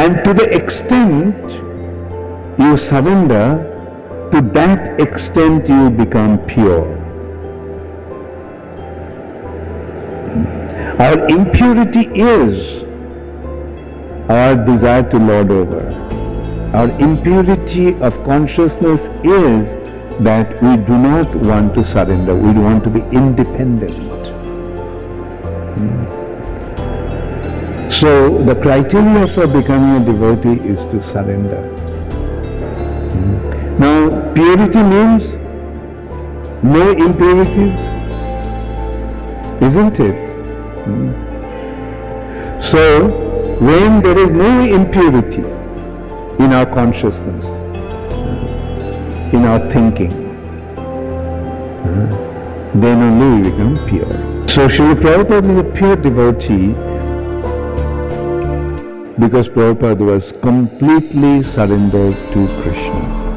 And to the extent you surrender, to that extent you become pure. Our impurity is our desire to lord over. Our impurity of consciousness is that we do not want to surrender, we want to be independent. So the criteria for becoming a devotee is to surrender. Now purity means no impurities, isn't it? So when there is no impurity in our consciousness, in our thinking, then only we become pure. So Srila Prabhupada is a pure devotee because Prabhupada was completely surrendered to Krishna.